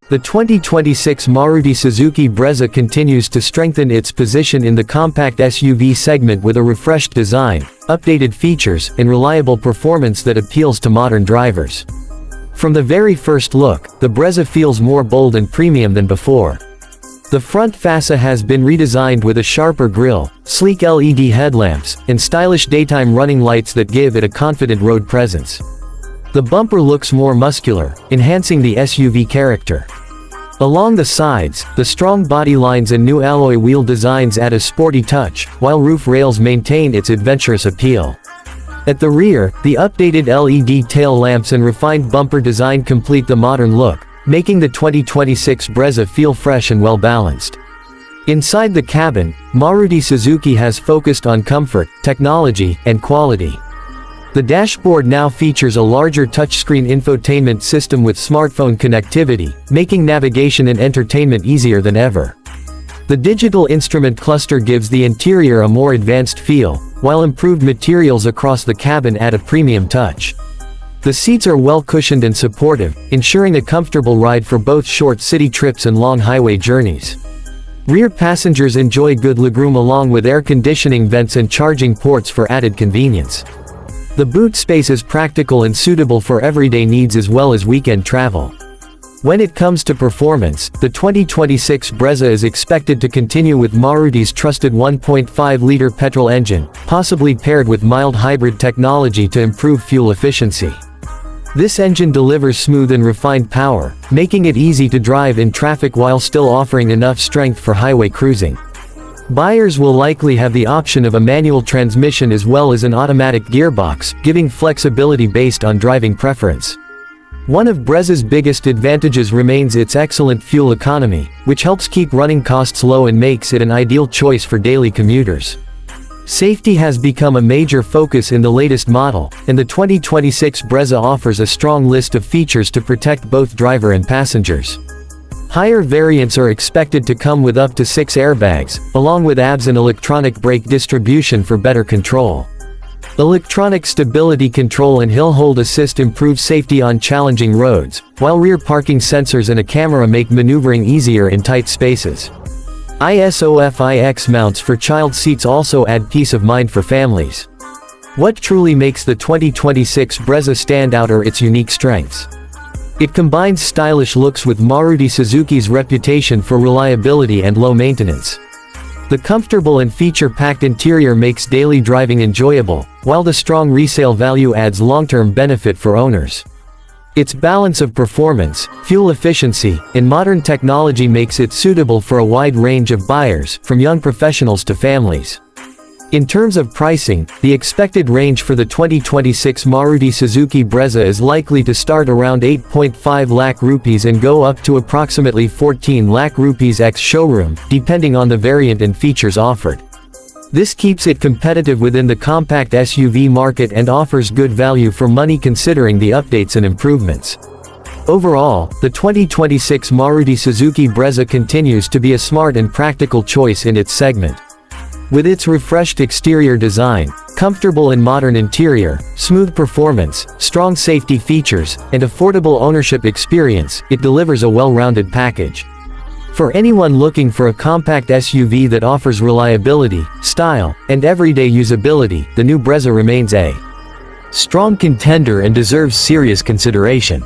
The 2026 Maruti Suzuki Brezza continues to strengthen its position in the compact SUV segment with a refreshed design, updated features, and reliable performance that appeals to modern drivers. From the very first look, the Brezza feels more bold and premium than before. The front fascia has been redesigned with a sharper grille, sleek LED headlamps, and stylish daytime running lights that give it a confident road presence. The bumper looks more muscular, enhancing the SUV character. Along the sides, the strong body lines and new alloy wheel designs add a sporty touch, while roof rails maintain its adventurous appeal. At the rear, the updated LED tail lamps and refined bumper design complete the modern look, making the 2026 Brezza feel fresh and well-balanced. Inside the cabin, Maruti Suzuki has focused on comfort, technology, and quality. The dashboard now features a larger touchscreen infotainment system with smartphone connectivity, making navigation and entertainment easier than ever. The digital instrument cluster gives the interior a more advanced feel, while improved materials across the cabin add a premium touch. The seats are well cushioned and supportive, ensuring a comfortable ride for both short city trips and long highway journeys. Rear passengers enjoy good legroom along with air conditioning vents and charging ports for added convenience. The boot space is practical and suitable for everyday needs as well as weekend travel. When it comes to performance, the 2026 Brezza is expected to continue with Maruti's trusted 1.5-liter petrol engine, possibly paired with mild hybrid technology to improve fuel efficiency. This engine delivers smooth and refined power, making it easy to drive in traffic while still offering enough strength for highway cruising. Buyers will likely have the option of a manual transmission as well as an automatic gearbox, giving flexibility based on driving preference. One of Brezza's biggest advantages remains its excellent fuel economy, which helps keep running costs low and makes it an ideal choice for daily commuters. Safety has become a major focus in the latest model, and the 2026 Brezza offers a strong list of features to protect both driver and passengers. Higher variants are expected to come with up to 6 airbags, along with ABS and electronic brake distribution for better control. Electronic stability control and hill hold assist improve safety on challenging roads, while rear parking sensors and a camera make maneuvering easier in tight spaces. ISOFIX mounts for child seats also add peace of mind for families. What truly makes the 2026 Brezza stand out are its unique strengths. It combines stylish looks with Maruti Suzuki's reputation for reliability and low maintenance. The comfortable and feature-packed interior makes daily driving enjoyable, while the strong resale value adds long-term benefit for owners. Its balance of performance, fuel efficiency, and modern technology makes it suitable for a wide range of buyers, from young professionals to families. In terms of pricing, the expected range for the 2026 Maruti Suzuki Brezza is likely to start around 8.5 lakh rupees and go up to approximately 14 lakh rupees ex-showroom, depending on the variant and features offered. This keeps it competitive within the compact SUV market and offers good value for money considering the updates and improvements. Overall, the 2026 Maruti Suzuki Brezza continues to be a smart and practical choice in its segment. With its refreshed exterior design, comfortable and modern interior, smooth performance, strong safety features, and affordable ownership experience, it delivers a well-rounded package. For anyone looking for a compact SUV that offers reliability, style, and everyday usability, the new Brezza remains a strong contender and deserves serious consideration.